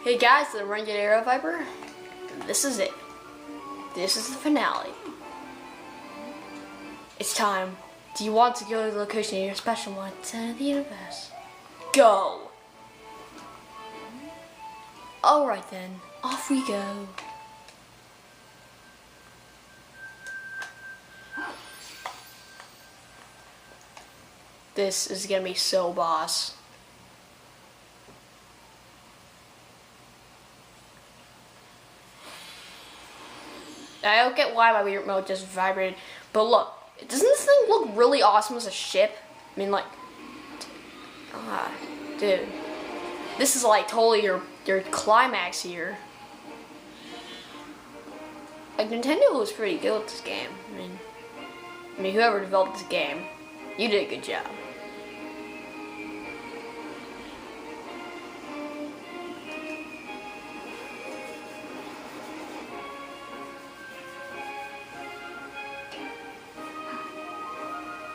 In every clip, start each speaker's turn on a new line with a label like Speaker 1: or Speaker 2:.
Speaker 1: Hey guys, the Renegade Aero Viper. This is it. This is the finale. It's time. Do you want to go to the location of your special one, center of the universe? Go! Alright then, off we go. This is gonna be so boss. I don't get why my remote just vibrated, but look, doesn't this thing look really awesome as a ship? I mean, like, dude, this is like totally your climax here. Like, Nintendo was pretty good with this game. I mean, whoever developed this game, you did a good job.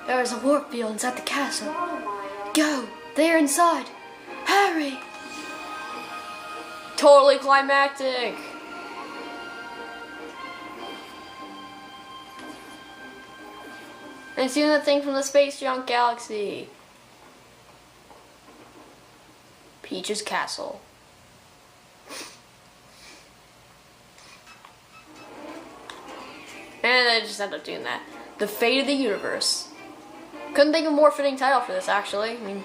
Speaker 1: There is a warp field inside the castle. Go! They are inside! Hurry! Totally climactic! And it's doing that thing from the Space Junk Galaxy. Peach's Castle. And I just ended up doing that. The Fate of the Universe. Couldn't think of a more fitting title for this, actually. I mean,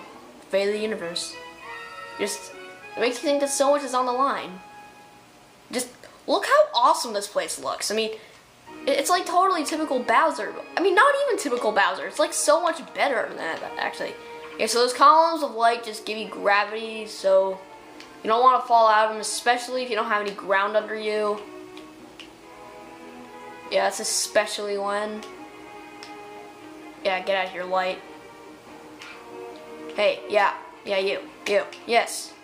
Speaker 1: Fate of the Universe. Just, it makes you think that so much is on the line. Just, look how awesome this place looks. I mean, it's like totally typical Bowser. I mean, not even typical Bowser. It's like so much better than that, actually. Yeah, so those columns of light just give you gravity, so you don't want to fall out of them, especially if you don't have any ground under you. Yeah, that's especially when... Yeah, get out of here, light. Hey, yeah, you, yes.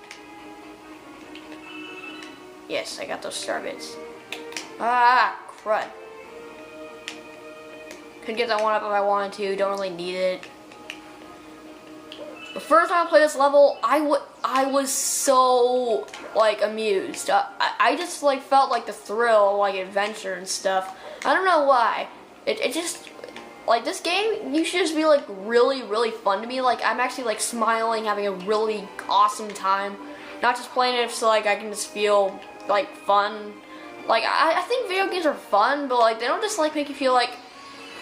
Speaker 1: Yes, I got those star bits. Ah, crud. Couldn't get that one up if I wanted to, don't really need it. The first time I played this level, I was so, like, amused. I just, like, felt like the thrill, like, adventure and stuff. I don't know why. It just... Like, this game, you should just be, like, really, really fun to me. Like, I'm actually, like, smiling, having a really awesome time. Not just playing it so, like, I can just feel, like, fun. Like, I think video games are fun, but, like, they don't just, like, make you feel like...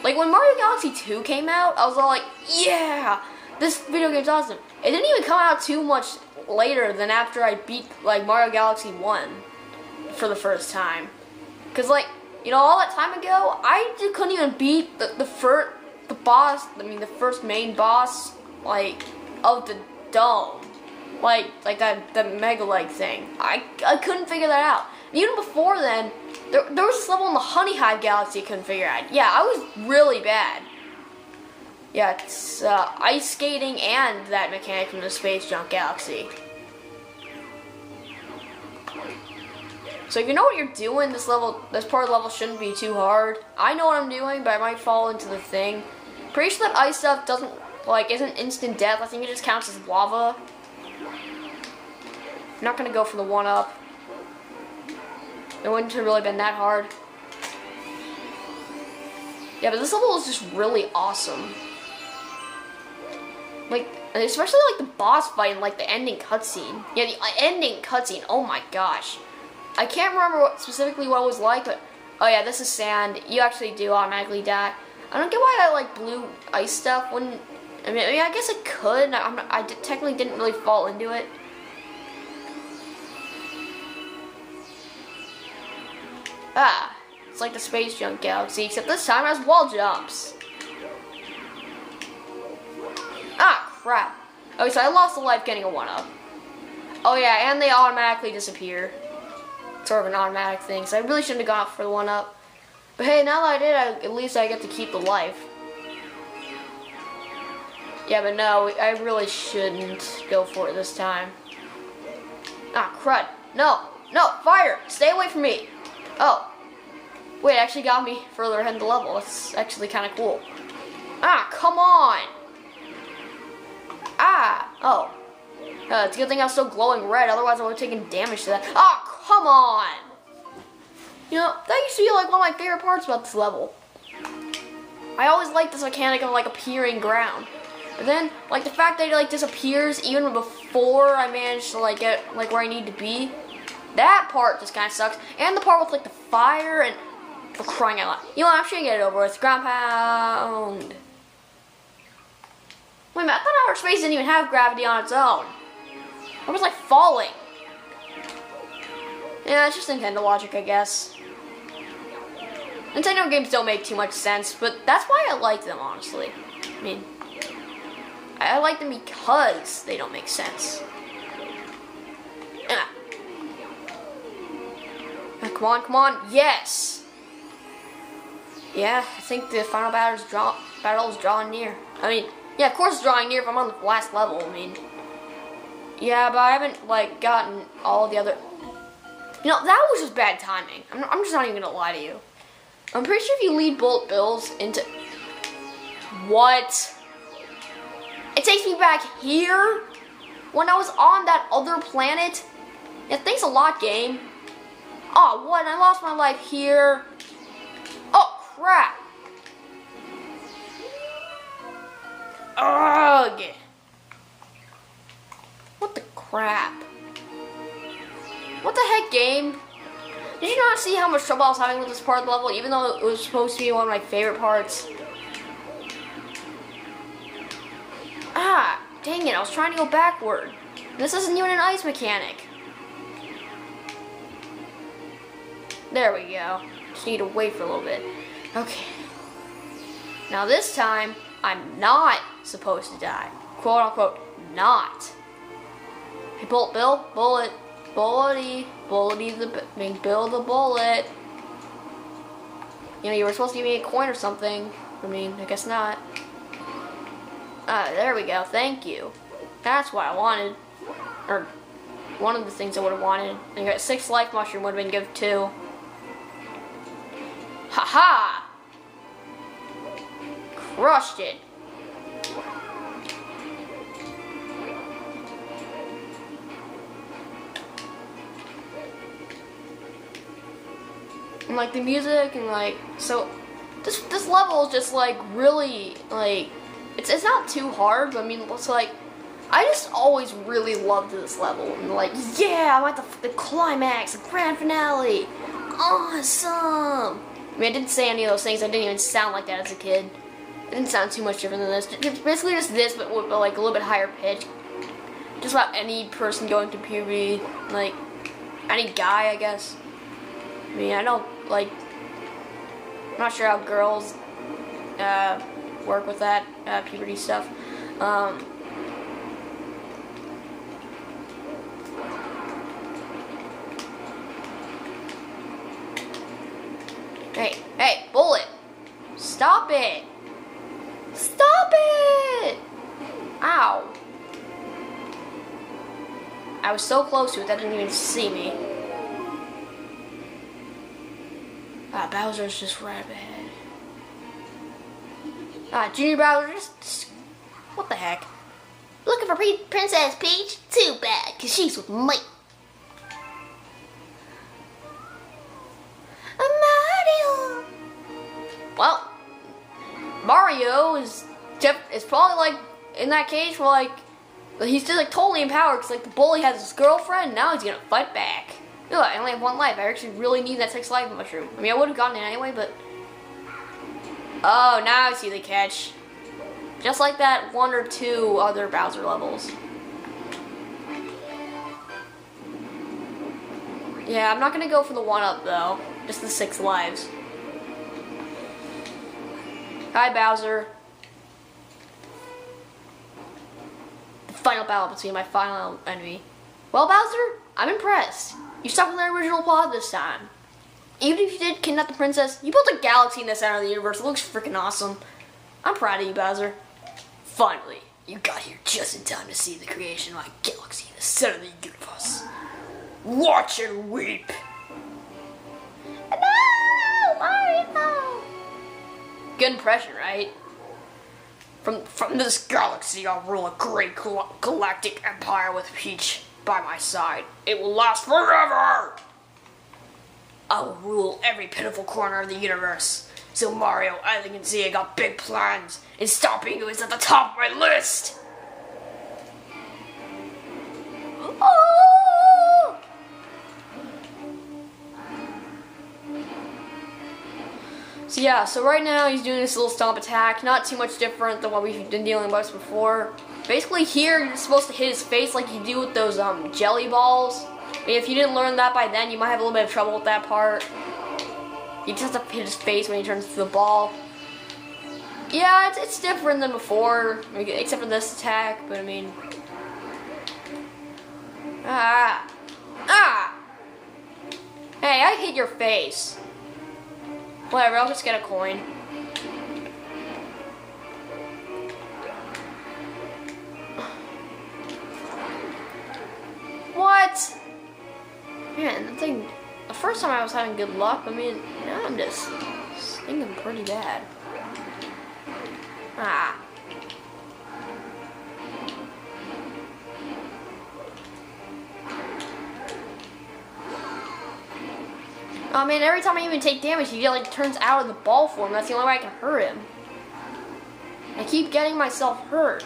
Speaker 1: Like, when Mario Galaxy 2 came out, I was all like, yeah! This video game's awesome. It didn't even come out too much later than after I beat, like, Mario Galaxy 1 for the first time. Because, like... You know, all that time ago, I just couldn't even beat the first main boss, like, of the dome. Like that Mega Leg thing. I couldn't figure that out. Even before then, there was this level in the Honey Hive Galaxy I couldn't figure out. Yeah, I was really bad. Yeah, it's ice skating and that mechanic from the Space Junk Galaxy. So if you know what you're doing, this part of the level shouldn't be too hard. I know what I'm doing, but I might fall into the thing. Pretty sure that ice stuff isn't instant death. I think it just counts as lava. I'm not gonna go for the 1-up. It wouldn't have really been that hard. Yeah, but this level is just really awesome. Like, especially like the boss fight and like the ending cutscene. Yeah, the ending cutscene. Oh my gosh. I can't remember specifically what it was like, but oh yeah, this is sand. You actually do automatically die. I don't get why that like blue ice stuff wouldn't. I mean, I guess it could. Technically didn't really fall into it. Ah, it's like the Space Junk Galaxy, except this time it has wall jumps. Ah, crap. Okay, so I lost a life getting a 1-up. Oh yeah, and they automatically disappear. Sort of an automatic thing, so I really shouldn't have gone for the 1-up. But hey, now that I did, at least I get to keep the life. Yeah, but no, I really shouldn't go for it this time. Ah, crud. No, fire! Stay away from me! Oh. Wait, it actually got me further ahead in the level. That's actually kind of cool. Ah, come on! Ah! Oh. It's a good thing I was still glowing red, otherwise I would have taken damage to that. Oh, come on! You know, that used to be like one of my favorite parts about this level. I always liked this mechanic of like appearing ground. But then, like the fact that it like disappears even before I manage to like get like where I need to be, that part just kind of sucks. And the part with like the fire and for crying out loud. You know what, I'm just gonna get it over with. Ground pound. Wait a minute, I thought outer space didn't even have gravity on its own. I was like falling. Yeah, it's just Nintendo logic, I guess. Nintendo games don't make too much sense, but that's why I like them, honestly. I mean, I like them because they don't make sense. Come on, come on, yes! Yeah, I think the final battle is drawing near. I mean, yeah, of course it's drawing near if I'm on the last level, I mean. Yeah, but I haven't, like, gotten all the other... You know, that was just bad timing. I'm just not even gonna lie to you. I'm pretty sure if you lead Bullet Bills into... What? It takes me back here? When I was on that other planet? Yeah, thanks a lot, game. Oh, what? I lost my life here. Oh, crap. Ugh. What the crap? What the heck, game? Did you not see how much trouble I was having with this part of the level, even though it was supposed to be one of my favorite parts? Ah, dang it, I was trying to go backward. This isn't even an ice mechanic. There we go. Just need to wait for a little bit. Okay. Now this time, I'm not supposed to die. Quote unquote, not. Hey, Bullet Bill, bullet. Bullety, Big Bill the bullet. You know, you were supposed to give me a coin or something. I mean, I guess not. There we go, thank you. That's what I wanted. Or, one of the things I would have wanted. I got 6 life mushroom, would have been good too. Haha! Crushed it. And like the music and like, so this level is just like really like, it's not too hard, but I mean it's like, I just always really loved this level and like, yeah, I'm at the climax, the grand finale, awesome. I mean, I didn't say any of those things, I didn't even sound like that as a kid. It didn't sound too much different than this. It's basically just this, but with like a little bit higher pitch. Just about any person going to puberty, like any guy, I guess. I mean, I don't, like, I'm not sure how girls work with that puberty stuff. Hey, bullet! Stop it! Stop it! Ow. I was so close to it that didn't even see me. Ah, Bowser's just right up ahead. Ah, Junior Bowser just... What the heck?
Speaker 2: Looking for Princess Peach? Too bad, cause she's with me. Mario!
Speaker 1: Well, Mario is probably like, in that case, for like, he's still like totally empowered because like the bully has his girlfriend, now he's gonna fight back. Look, I only have 1 life. I actually really need that 6 life mushroom. I mean, I would have gotten it anyway, but... Oh, now I see the catch. Just like that 1 or 2 other Bowser levels. Yeah, I'm not gonna go for the 1-up though. Just the 6 lives. Hi, Bowser. The final battle between my final enemy. Well, Bowser, I'm impressed. You stuck with the original plot this time. Even if you did kidnap the princess, you built a galaxy in the center of the universe. It looks freaking awesome. I'm proud of you, Bowser. Finally, you got here just in time to see the creation of my galaxy in the center of the universe. Watch and weep.
Speaker 2: No, Mario!
Speaker 1: Good impression, right? From this galaxy, I'll rule a great galactic empire with Peach by my side. It will last forever! I will rule every pitiful corner of the universe. So Mario, as you can see, I got big plans, and stopping you is at the top of my list! Oh! So yeah, so right now he's doing this little stomp attack, not too much different than what we've been dealing with before. Basically here, you're supposed to hit his face like you do with those jelly balls. I mean, if you didn't learn that by then, you might have a little bit of trouble with that part. You just have to hit his face when he turns to the ball. Yeah, it's different than before, except for this attack, but I mean... Ah! Hey, I hit your face. Whatever, I'll just get a coin. What? Man, that thing... The first time I was having good luck, I mean, now I'm just stinging pretty bad. Ah. I mean, every time I even take damage, he like turns out of the ball form. That's the only way I can hurt him. I keep getting myself hurt.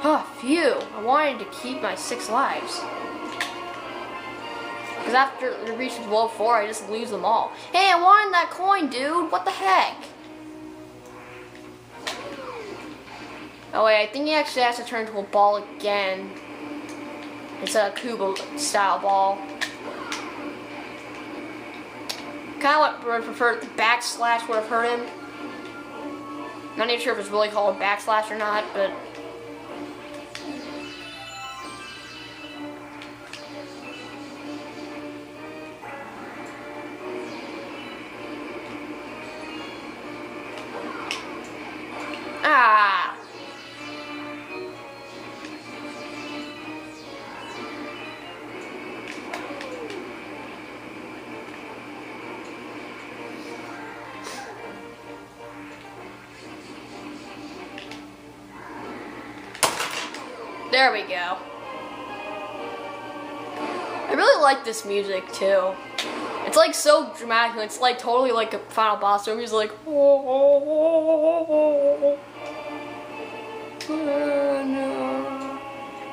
Speaker 1: Oh, phew. I wanted to keep my 6 lives. Because after it reaches below 4, I just lose them all. Hey, I wanted that coin, dude. What the heck? Oh wait, I think he actually has to turn into a ball again. It's a Kubo style ball. Kind of what I prefer. The backslash would have hurt him. Not even sure if it's really called backslash or not, but... Ah! There we go. I really like this music too. It's like so dramatic. It's like totally like a final boss. So he's like,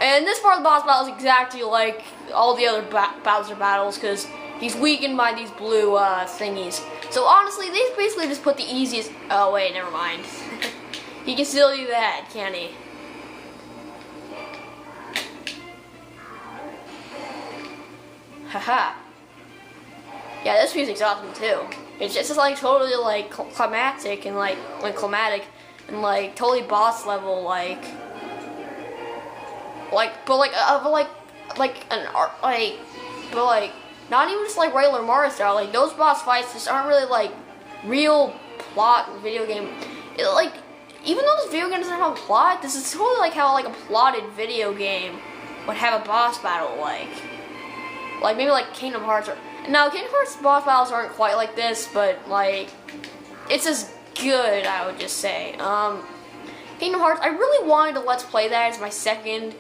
Speaker 1: and this part of the boss battle is exactly like all the other Bowser battles because he's weakened by these blue thingies. So honestly, they basically just put the easiest. Oh wait, never mind. He can still do that, can't he? Haha. Yeah, this music's awesome too. It's just like totally like climatic and like climatic and like totally boss level but not even just like regular Mario style. Like those boss fights just aren't really like real plot video game. Like even though this video game doesn't have a plot, this is totally like how like a plotted video game would have a boss battle like maybe like Kingdom Hearts or. Now, Kingdom Hearts boss battles aren't quite like this, but, like, it's as good, I would just say. Kingdom Hearts, I really wanted to Let's Play that as my second,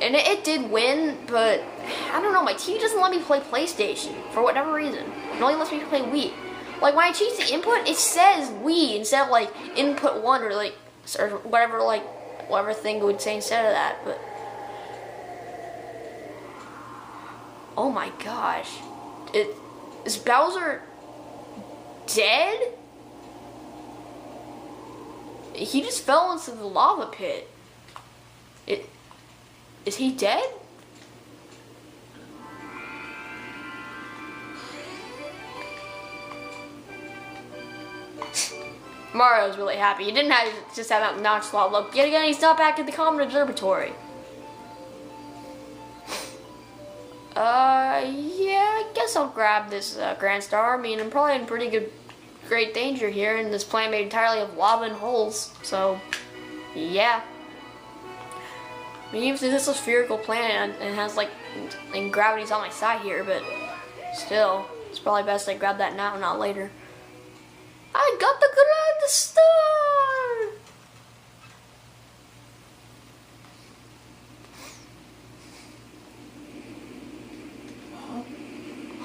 Speaker 1: and it did win, but, I don't know, my TV doesn't let me play PlayStation, for whatever reason. It only lets me play Wii. Like, when I change the input, it says Wii instead of, like, input 1 or, like, or whatever, like, whatever thing it would say instead of that, but... Oh my gosh. Is Bowser dead? He just fell into the lava pit. Is he dead? Mario's really happy. He didn't have just have that nonchalant look. Yet again, he's not back at the Common Observatory. Yeah, I guess I'll grab this Grand Star. I mean, I'm probably in pretty great danger here in this planet made entirely of lava and holes. So, yeah. I mean, even if this is a spherical planet and has like, and gravity's on my side here, but still. It's probably best I grab that now, not later. I got the grand star!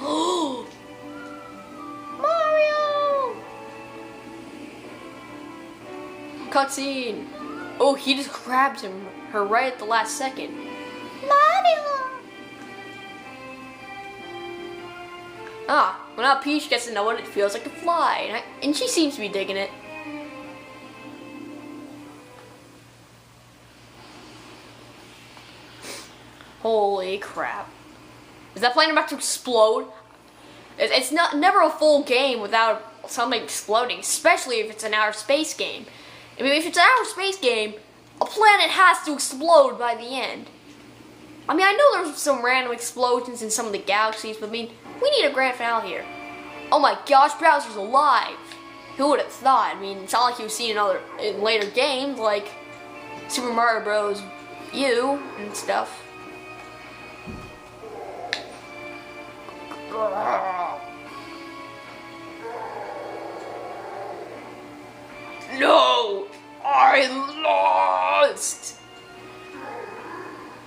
Speaker 1: Oh! Mario! Cutscene! Oh, he just grabbed her right at the last second.
Speaker 2: Mario!
Speaker 1: Ah, well now Peach gets to know what it feels like to fly, and she seems to be digging it. Holy crap. Is that plane about to explode? It's never a full game without something exploding, especially if it's an outer space game. I mean, if it's an outer space game, a planet has to explode by the end. I mean, I know there's some random explosions in some of the galaxies, but I mean, we need a grand finale here. Oh my gosh, Bowser's alive! Who would have thought? I mean, it's not like you've seen in later games, like Super Mario Bros. U and stuff. No! I lost!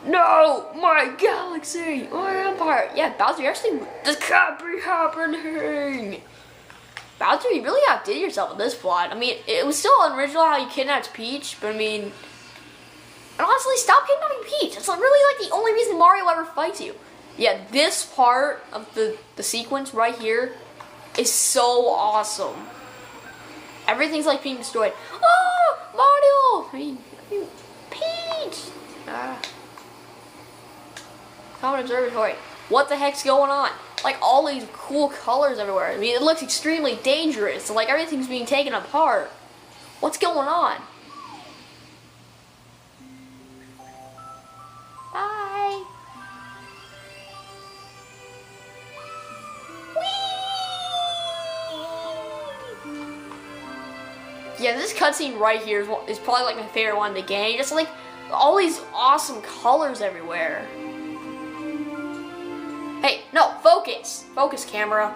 Speaker 1: No! My galaxy! My empire! Yeah, Bowser, you actually... This can't be happening! Bowser, you really outdid yourself with this plot. I mean, it was still unoriginal how you kidnapped Peach, but I mean... And honestly, stop kidnapping Peach! It's really like the only reason Mario ever fights you. Yeah, this part of the sequence right here is so awesome. Everything's like being destroyed. Oh, Mario! I mean Peach! Common Observatory. What the heck's going on? Like all these cool colors everywhere. I mean, it looks extremely dangerous. Like everything's being taken apart. What's going on? Bye. Yeah, this cutscene right here is probably like my favorite one in the game. Just like all these awesome colors everywhere. Hey, no, focus! Focus, camera.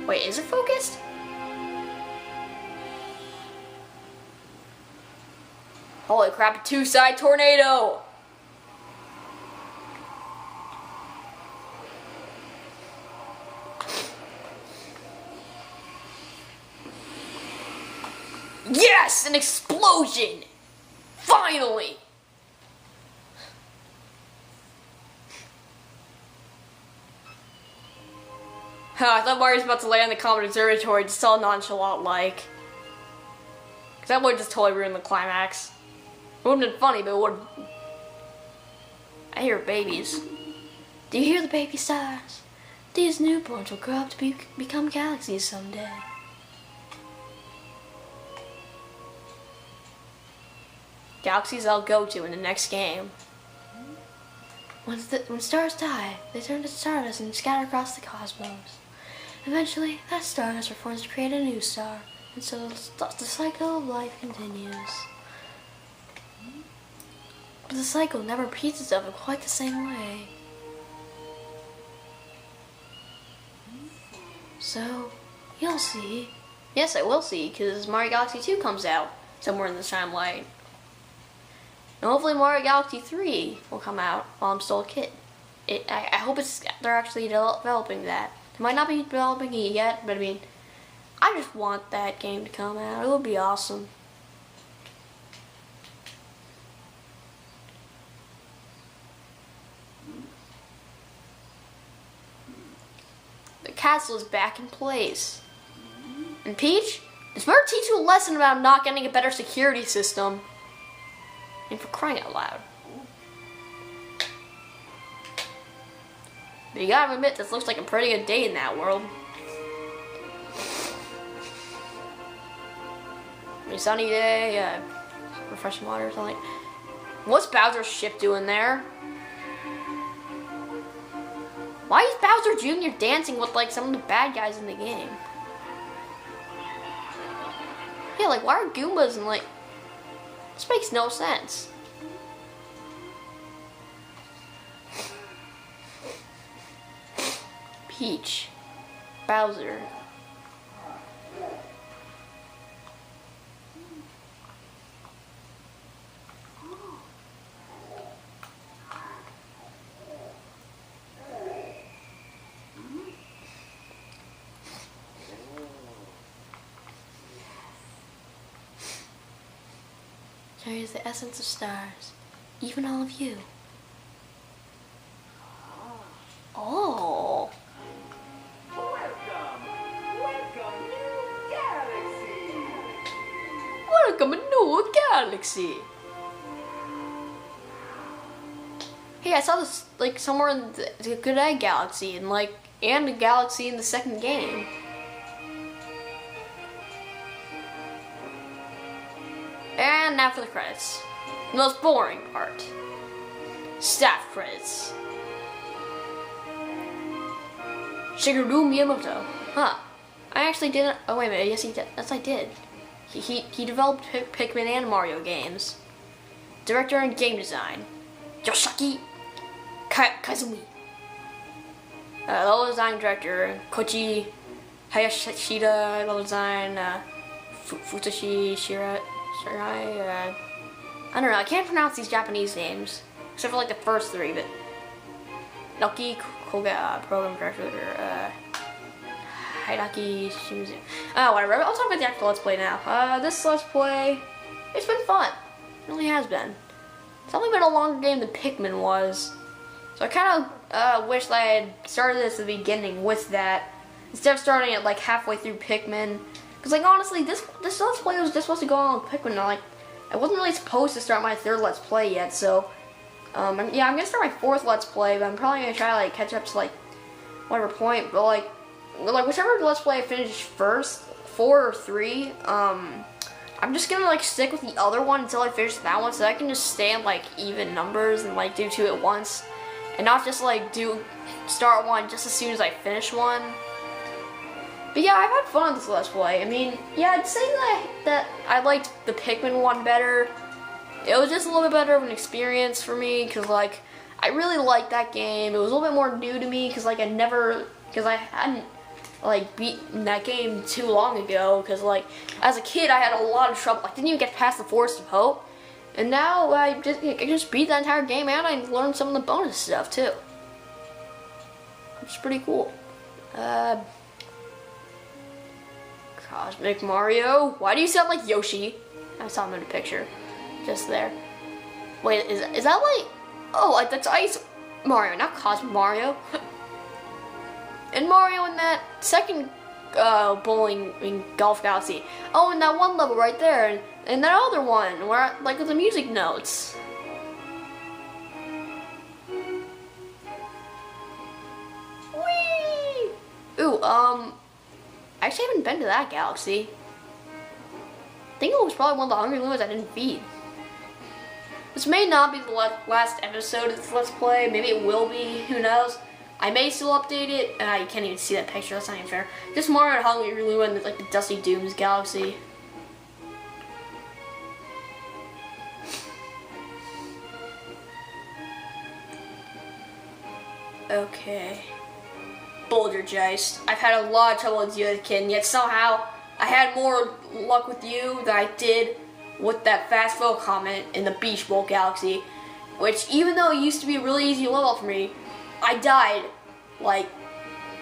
Speaker 1: Wait, is it focused? Holy crap, a two-side tornado! Yes, an explosion! Finally! I thought Mario was about to land in the Common Observatory just all nonchalant-like. Because that would just totally ruin the climax. It wouldn't have been funny, but it would. I hear babies. Do you hear the baby stars? These newborns will grow up to become galaxies someday. Galaxies I'll go to in the next game. When stars die, they turn to stardust and scatter across the cosmos. Eventually, that stardust reforms to create a new star, and so the cycle of life continues. But the cycle never repeats itself in quite the same way. So, you'll see. Yes, I will see, because Mario Galaxy 2 comes out somewhere in this timeline. And hopefully Mario Galaxy 3 will come out while I'm still a kid. I hope they're actually developing that. They might not be developing it yet, but I mean, I just want that game to come out. It would be awesome. The castle is back in place. And Peach, it's better to teach you a lesson about not getting a better security system. And for crying out loud. But you gotta admit, this looks like a pretty good day in that world. A sunny day, refreshing water or something. What's Bowser's ship doing there? Why is Bowser Jr. dancing with like some of the bad guys in the game? Yeah, like why are Goombas and like... This makes no sense. Peach. Bowser. Carries the essence of stars, even all of you. Oh.
Speaker 3: Welcome, new galaxy.
Speaker 1: Welcome to new galaxy. Hey, I saw this like somewhere in the Good Egg Galaxy and a galaxy in the second game. And now for the credits. The most boring part. Staff credits. Shigeru Miyamoto. Huh. I actually didn't. Oh, wait a minute. Yes, he did. Yes, I did. He developed Pikmin and Mario games. Director and game design. Yoshiaki Kazumi. Level design director. Koichi Hayashida. Level design. Futoshi Shirai. I don't know. I can't pronounce these Japanese names. Except for like the first three, but. Naoki Koga, program director, Hidaki Shimizu. Whatever. I'll talk about the actual Let's Play now. This Let's Play, it's been fun. It really has been. It's only been a longer game than Pikmin was. So I kind of wish that I had started this at the beginning with that, instead of starting it like halfway through Pikmin. Because like honestly, this Let's Play was just supposed to go on with Pikmin. I wasn't really supposed to start my third Let's Play yet, so... yeah, I'm gonna start my fourth Let's Play, but I'm probably gonna try to like catch up to like whatever point. But like whichever Let's Play I finish first, 4 or 3, I'm just gonna like stick with the other one until I finish that one, so I can just stay in like even numbers and like do 2 at once, and not just like start one just as soon as I finish one. But yeah, I've had fun with this Let's Play. I mean, yeah, I'd say that I liked the Pikmin one better. It was just a little bit better of an experience for me, because like I really liked that game. It was a little bit more new to me, because like I hadn't like beaten that game too long ago, because like as a kid I had a lot of trouble. I didn't even get past the Forest of Hope, and now I just beat that entire game, and I learned some of the bonus stuff too, which is pretty cool. Cosmic Mario. Why do you sound like Yoshi? I saw him in a picture. Just there. Wait, is that like... Oh, that's Ice Mario, not Cosmic Mario. And Mario in that second bowling in Golf Galaxy. Oh, and that one level right there. And that other one, where like with the music notes. Whee! Ooh, I actually haven't been to that galaxy. I think it was probably one of the Hungry Limits I didn't feed. This may not be the last episode of this Let's Play. Maybe it will be. Who knows? I may still update it. You can't even see that picture. That's not even fair. Just Mario and Hungry Luma in like the Dusty Dooms galaxy. Okay. Boulder Geist. I've had a lot of trouble with you as a kid, and yet somehow I had more luck with you than I did with that fast flow comment in the Beach Bowl Galaxy, which even though it used to be a really easy level for me, I died like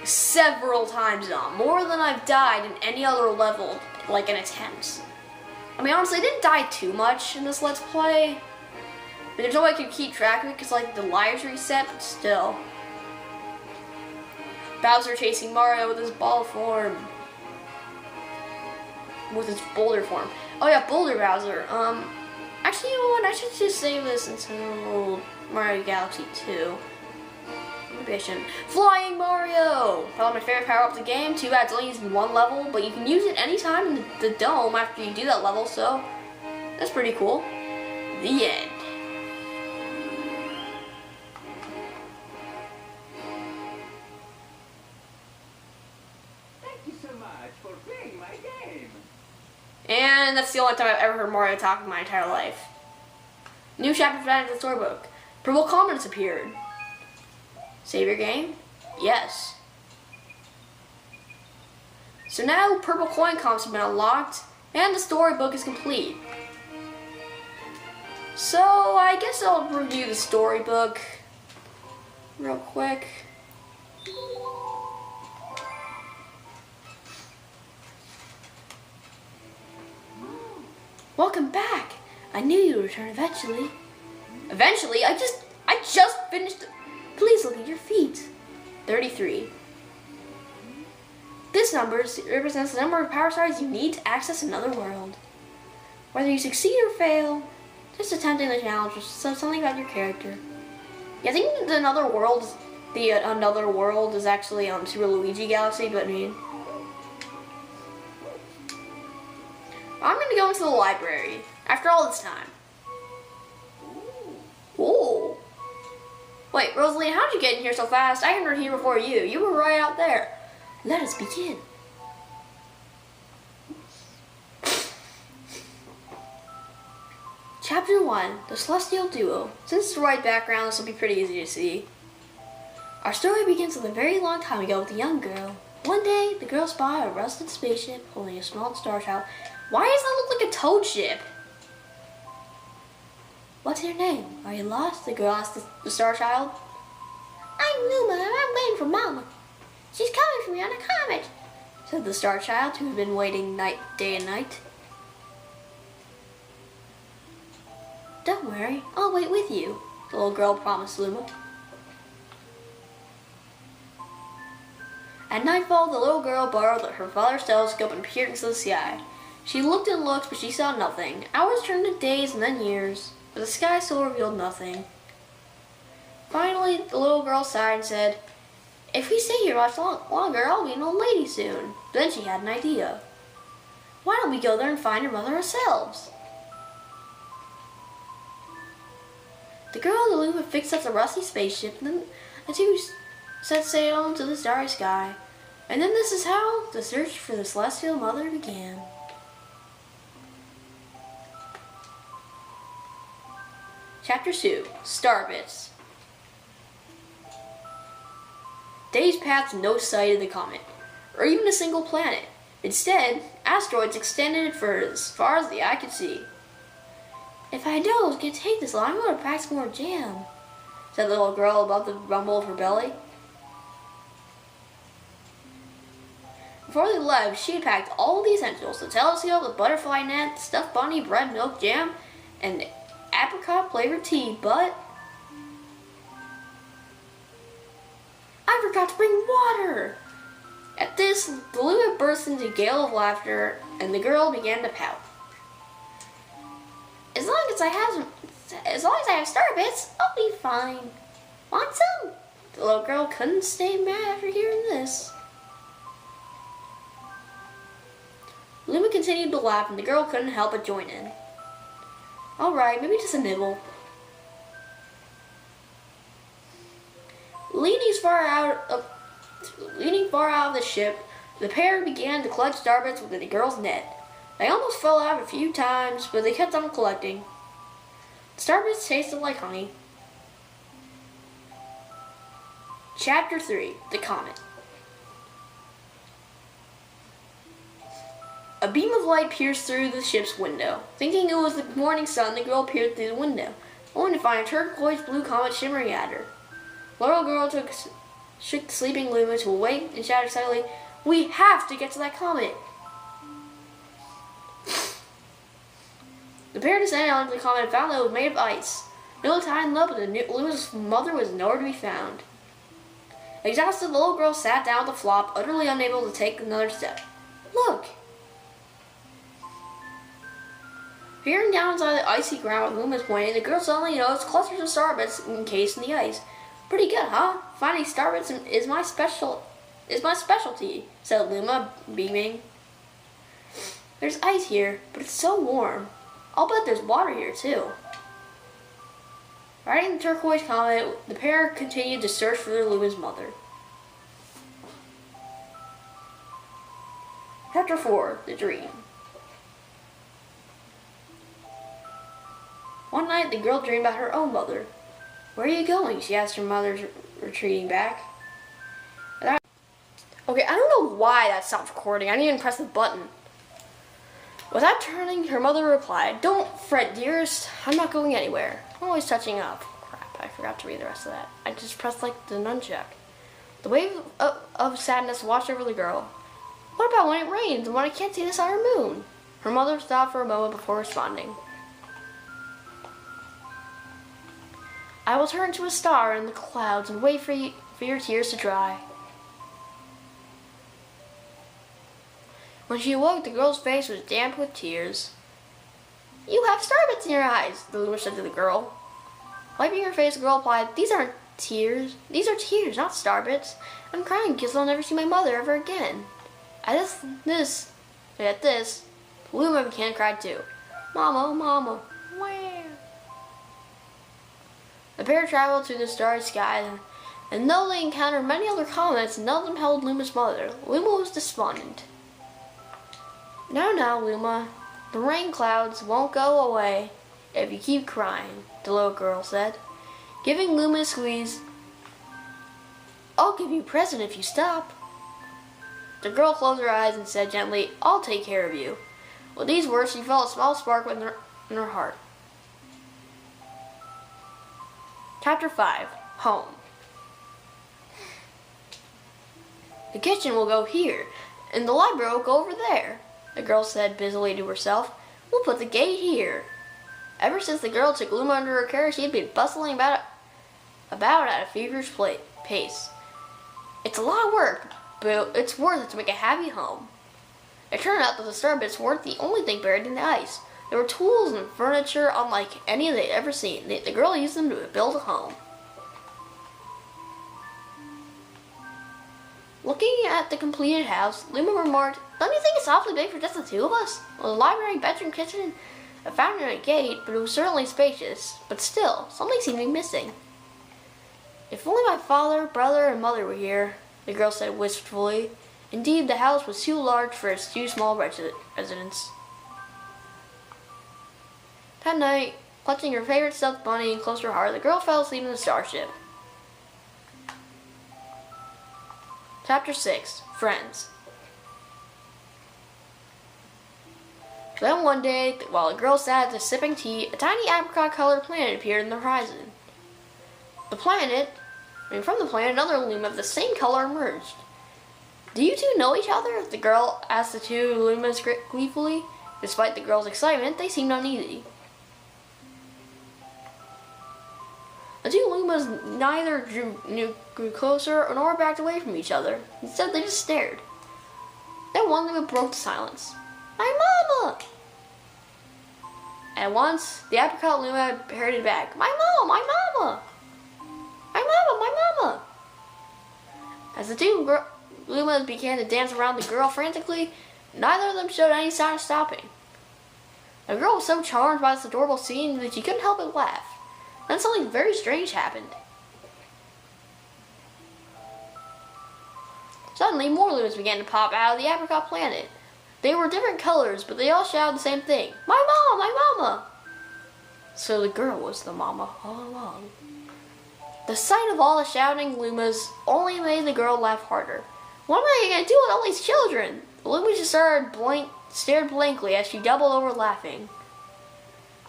Speaker 1: several times on, more than I've died in any other level, like in attempts. I mean, honestly, I didn't die too much in this Let's Play, but there's no way I could keep track of it because like the lives reset, but still. Bowser chasing Mario with his ball form. With his boulder form. Oh yeah, Boulder Bowser. Actually, you know what? I should just save this until Mario Galaxy 2. Maybe I shouldn't. Flying Mario! Probably my favorite power-up of the game. Too bad it's only used in one level, but you can use it anytime in the dome after you do that level, so that's pretty cool. The end. And that's the only time I've ever heard Mario talk in my entire life. New chapter for the storybook. Purple comments appeared. Save your game? Yes. So now purple coin comps have been unlocked and the storybook is complete. So I guess I'll review the storybook real quick. Welcome back. I knew you'd return eventually. Eventually? I just finished. Please look at your feet. 33. This number represents the number of power stars you need to access another world. Whether you succeed or fail, just attempting the challenge will say something about your character. Yeah, I think the another world is actually Super Luigi Galaxy, but I mean, I'm gonna go into the library after all this time. Ooh. Wait, Rosalie, how'd you get in here so fast? I entered here before you. You were right out there. Let us begin. Chapter 1, The Celestial Duo. Since it's the right background, this will be pretty easy to see. Our story begins with a very long time ago with a young girl. One day, the girl spotted a rusted spaceship holding a small star child. Why does that look like a toad ship? What's your name? Are you lost? The girl asked the star child.
Speaker 2: I'm Luma and I'm waiting for Mama. She's coming for me on a comet,
Speaker 1: said the star child, who had been waiting day and night. Don't worry, I'll wait with you, the little girl promised Luma. At nightfall, the little girl borrowed her father's telescope and peered into the sky. She looked and looked, but she saw nothing. Hours turned to days and then years, but the sky still revealed nothing. Finally, the little girl sighed and said, if we stay here much longer, I'll be an old lady soon. Then she had an idea. Why don't we go there and find her mother ourselves? The girl and the Luma fixed up the rusty spaceship, and then the two set sail into the starry sky. And then this is how the search for the Celestial Mother began. Chapter 2, Starbits. Days passed with no sight of the comet, or even a single planet. Instead, asteroids extended for as far as the eye could see. If I know it was going to take this long, I would have packed some more jam, said the little girl above the rumble of her belly. Before they left, she had packed all the essentials: the telescope, the butterfly net, stuffed bunny, bread, milk, jam, and apricot-flavored tea, but I forgot to bring water! At this, the Luma burst into a gale of laughter, and the girl began to pout. As long as I have Starbits, I'll be fine. Want some? The little girl couldn't stay mad after hearing this. Luma continued to laugh, and the girl couldn't help but join in. Alright, maybe just a nibble. Leaning far out of the ship, the pair began to collect starbits within the girl's net. They almost fell out a few times, but they kept on collecting. Starbits tasted like honey. Chapter 3, The Comet. A beam of light pierced through the ship's window. Thinking it was the morning sun, the girl peered through the window, only to find a turquoise blue comet shimmering at her. The little girl shook the sleeping Luma to awake and shouted excitedly, "We have to get to that comet!" The pair descended onto the comet and found that it was made of ice. No time left, but Luma's mother was nowhere to be found. Exhausted, the little girl sat down with the flop, utterly unable to take another step. Look! Peering down inside the icy ground where Luma's pointing, the girl suddenly noticed clusters of starbits encased in the ice. Pretty good, huh? Finding starbits is my specialty, said Luma, beaming. There's ice here, but it's so warm. I'll bet there's water here too. Riding the turquoise comet, the pair continued to search for their Luma's mother. Chapter 4, The Dream. One night, the girl dreamed about her own mother. Where are you going? She asked her mother, retreating back. Okay, I don't know why that stopped recording. I didn't even press the button. Without turning, her mother replied, "Don't fret, dearest. I'm not going anywhere. I'm always touching up." Crap, I forgot to read the rest of that. I just pressed like the nunchuck. The wave of sadness washed over the girl. "What about when it rains and when I can't see the sun or moon?" Her mother stopped for a moment before responding. "I will turn to a star in the clouds and wait for your tears to dry." When she awoke, the girl's face was damp with tears. "You have starbits in your eyes," the Luma said to the girl. Wiping her face, the girl replied, "These aren't tears. These are tears, not starbits. I'm crying because I'll never see my mother ever again." At this, Luma began to cry too. "Mama, Mama, where?" The pair traveled through the starry sky, and though they encountered many other comets, none of them held Luma's mother. Luma was despondent. Now, Luma, the rain clouds won't go away if you keep crying," the little girl said, giving Luma a squeeze. "I'll give you a present if you stop." The girl closed her eyes and said gently, "I'll take care of you." With these words, she felt a small spark in her heart. Chapter 5. Home. "The kitchen will go here, and the library will go over there," the girl said busily to herself. "We'll put the gate here." Ever since the girl took Luma under her care, she had been bustling about at a feverish pace. "It's a lot of work, but it's worth it to make a happy home." It turned out that the starbits weren't the only thing buried in the ice. There were tools and furniture unlike any they'd ever seen. The girl used them to build a home. Looking at the completed house, Luma remarked, "Don't you think it's awfully big for just the two of us? Well, the library, bedroom, kitchen, a fountain and a gate, but it was certainly spacious. But still, something seemed to be missing." "If only my father, brother, and mother were here," the girl said wistfully. Indeed, the house was too large for its two small residents. That night, clutching her favorite stuffed bunny close to her heart, the girl fell asleep in the starship. Chapter 6. Friends. Then one day, while the girl sat there sipping tea, a tiny apricot-colored planet appeared in the horizon. From the planet, another Luma of the same color emerged. "Do you two know each other?" the girl asked the two Lumas gleefully. Despite the girl's excitement, they seemed uneasy. The two Lumas neither grew closer nor backed away from each other. Instead, they just stared. Then one Luma broke the silence. "My mama!" At once, the apricot Luma parroted back, "My mama! My mama! My mama! My mama!" As the two Lumas began to dance around the girl frantically, neither of them showed any sign of stopping. The girl was so charmed by this adorable scene that she couldn't help but laugh. Then something very strange happened. Suddenly, more Lumas began to pop out of the apricot planet. They were different colors, but they all shouted the same thing, "My mama! My mama!" So the girl was the mama all along. The sight of all the shouting Lumas only made the girl laugh harder. "What am I going to do with all these children?" The Luma just stared blankly as she doubled over laughing.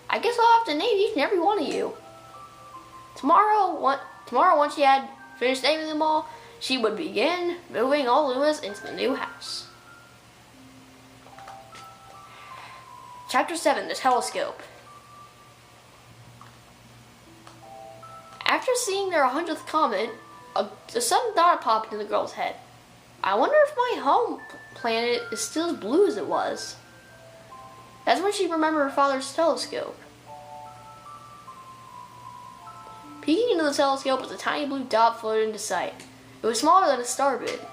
Speaker 1: "I guess I'll have to name each and every one of you." Tomorrow, once she had finished naming them all, she would begin moving all Lumas into the new house. Chapter 7. The Telescope. After seeing their 100th comet, a sudden thought popped into the girl's head. "I wonder if my home planet is still as blue as it was." That's when she remembered her father's telescope. Peeking into the telescope was a tiny blue dot floating into sight. It was smaller than a starbit.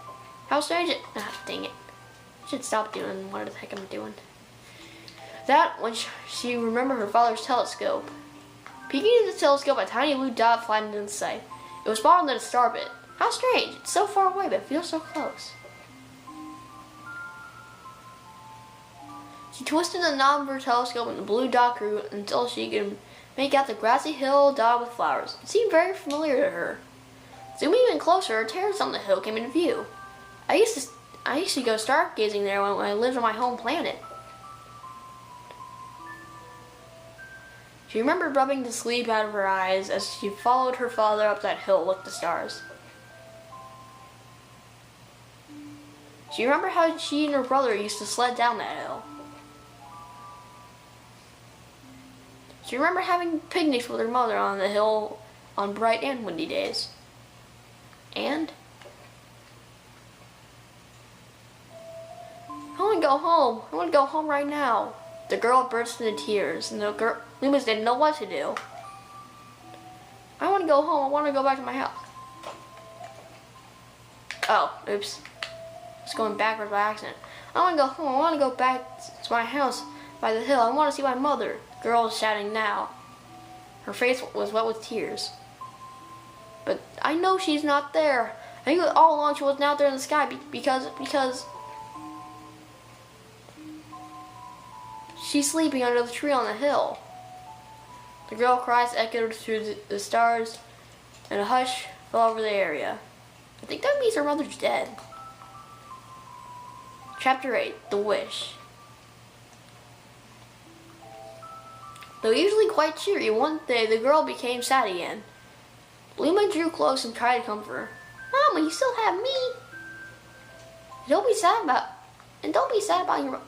Speaker 1: How strange it... dang it. I should stop doing what the heck I'm doing. That when she remembered her father's telescope. Peeking into the telescope, a tiny blue dot flattened into sight. It was smaller than a starbit. How strange. It's so far away, but it feels so close. She twisted the knob of her telescope and the blue dot grew until she could make out the grassy hill dotted with flowers. It seemed very familiar to her. Zooming even closer, a terrace on the hill came into view. I used to go stargazing there when I lived on my home planet. She remembered rubbing the sleep out of her eyes as she followed her father up that hill with the stars. She remembered how she and her brother used to sled down that hill. She remembered having picnics with her mother on the hill on bright and windy days. And I want to go home. I want to go home right now. The girl burst into tears, and Loomis didn't know what to do. I want to go home. I want to go back to my house. Oh, oops. It's going backwards by accident. I want to go home. I want to go back to my house by the hill. I want to see my mother. The girl is shouting now. Her face was wet with tears. But I know she's not there. I knew all along she wasn't out there in the sky because she's sleeping under the tree on the hill. The girl's cries echoed through the stars, and a hush fell over the area. I think that means her mother's dead. Chapter 8, The Wish. Though usually quite cheery, one day the girl became sad again. Luma drew close and tried to comfort her.
Speaker 2: Mama, you still have me.
Speaker 1: Don't be sad about your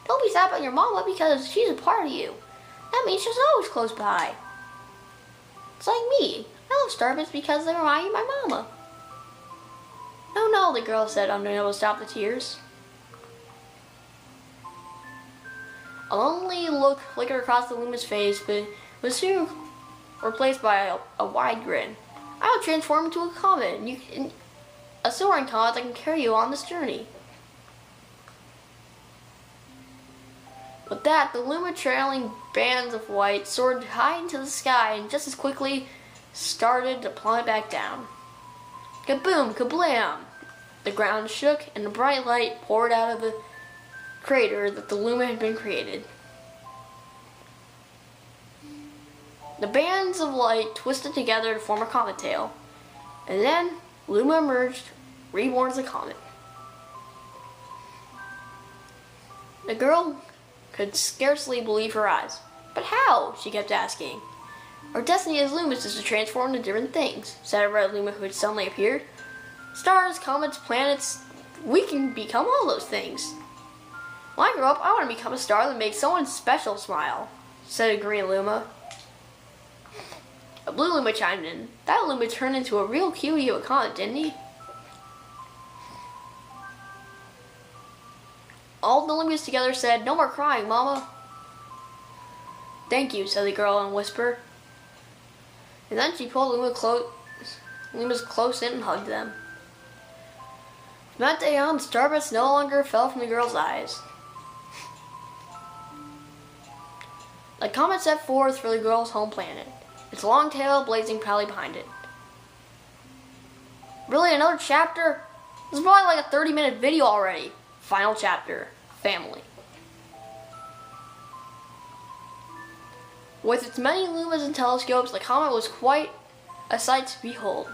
Speaker 1: Don't be sad about your mama because she's a part of you. That means she's always close by. It's like me. I love Starbits because they remind me of my mama. No, the girl said, unable to stop the tears. A lonely look flickered across the Luma's face, but was soon replaced by a wide grin. I'll transform into a comet, a soaring comet that can carry you on this journey. With that, the Luma trailing bands of white soared high into the sky and just as quickly started to plummet back down. Kaboom! Kablam! The ground shook and a bright light poured out of the crater that the Luma had been created. The bands of light twisted together to form a comet tail, and then Luma emerged, reborn as a comet. The girl could scarcely believe her eyes. But how? She kept asking. Our destiny as Lumas is to transform into different things, said a red Luma who had suddenly appeared. Stars, comets, planets, we can become all those things. When I grow up, I want to become a star that makes someone special smile, said a green Luma. A blue Luma chimed in. That Luma turned into a real cutie of a comet, didn't he? All the Lumas together said, "No more crying, Mama." "Thank you," said the girl in a whisper. And then she pulled Lumas close in and hugged them. From that day on, the starbits no longer fell from the girl's eyes. The comet set forth for the girl's home planet, its long tail blazing proudly behind it. Really, another chapter? This is probably like a 30-minute video already. Final chapter, family. With its many lumas and telescopes, the comet was quite a sight to behold.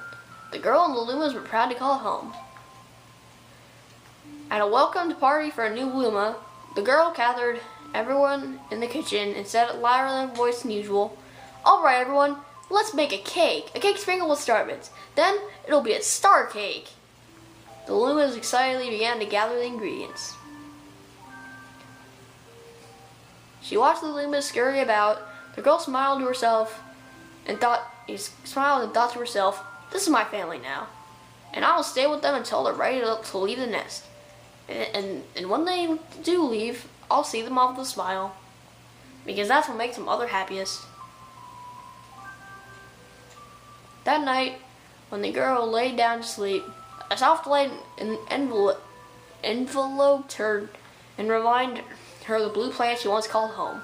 Speaker 1: The girl and the lumas were proud to call it home. At a welcome party for a new luma, the girl gathered everyone in the kitchen and said it louder than voice than usual, "Alright everyone, let's make a cake sprinkled with starbits. Then it'll be a star cake." The lumas excitedly began to gather the ingredients. She watched the lumas scurry about. The girl smiled to herself and thought to herself, "This is my family now, and I will stay with them until they're ready to leave the nest. And when they do leave, I'll see them off with a smile, because that's what makes a mother happiest." That night, when the girl lay down to sleep, a soft light enveloped her and reminded her of the blue planet she once called home.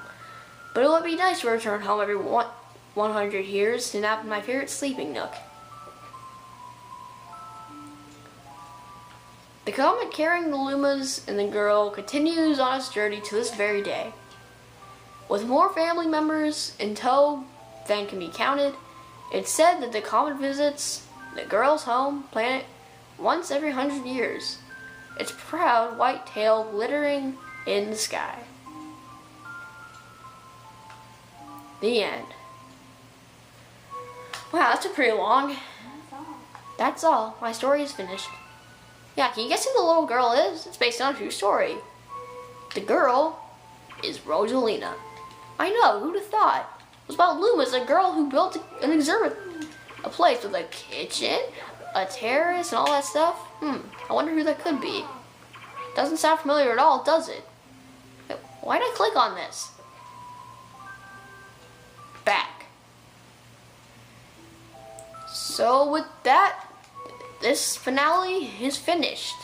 Speaker 1: But it would be nice to return home every 100 years to nap in my favorite sleeping nook. The comet carrying the lumas and the girl continues on its journey to this very day. With more family members in tow than can be counted, It's said that the comet visits the girl's home planet once every 100 years. Its proud white tail glittering in the sky. The end. Wow, that's a pretty long. That's all. My story is finished. Yeah, can you guess who the little girl is? It's based on a true story. The girl is Rosalina. I know, who'd have thought? It was about Luma's, a girl who built an exhibit, a place with a kitchen, a terrace, and all that stuff. I wonder who that could be. Doesn't sound familiar at all, does it? Why did I click on this? Back. So with that, this finale is finished.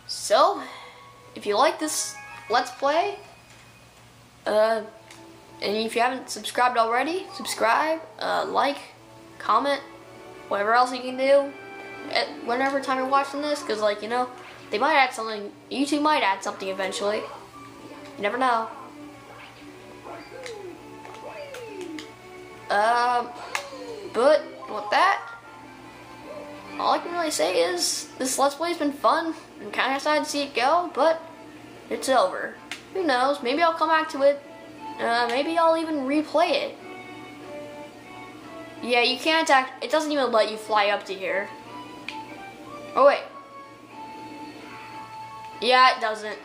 Speaker 1: So, if you like this Let's Play, and if you haven't subscribed already, subscribe, like, comment, whatever else you can do at whatever time you're watching this, because, like, you know, they might add something, YouTube might add something eventually. You never know. But with that, all I can really say is this Let's Play's been fun. I'm kind of sad to see it go, but it's over. Who knows? Maybe I'll come back to it. Maybe I'll even replay it. Yeah, you can't it doesn't even let you fly up to here. Oh wait. Yeah, it doesn't.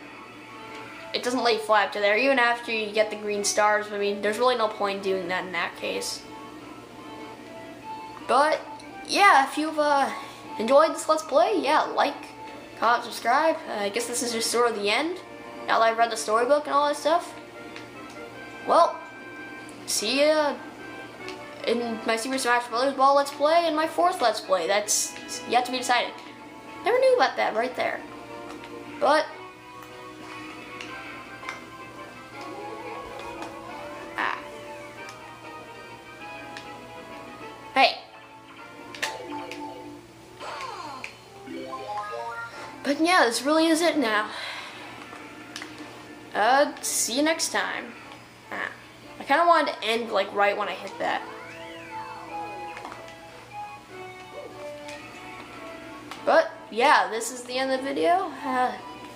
Speaker 1: It doesn't let you fly up to there, even after you get the green stars. I mean, there's really no point doing that in that case. But, yeah, if you've enjoyed this Let's Play, yeah, like, comment, subscribe. I guess this is just sort of the end, now that I've read the storybook and all that stuff. Well, see ya in my Super Smash Bros. Ball Let's Play and my 4th Let's Play. That's yet to be decided. Never knew about that right there. But, hey. But yeah, this really is it now. See you next time. I kind of wanted to end like right when I hit that. But yeah, this is the end of the video.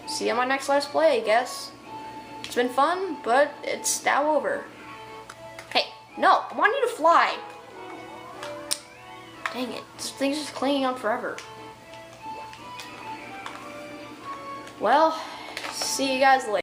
Speaker 1: See you on my next Let's Play, I guess. It's been fun, but it's now over. Hey, no, I want you to fly. Dang it, this thing's just clinging on forever. Well, see you guys later.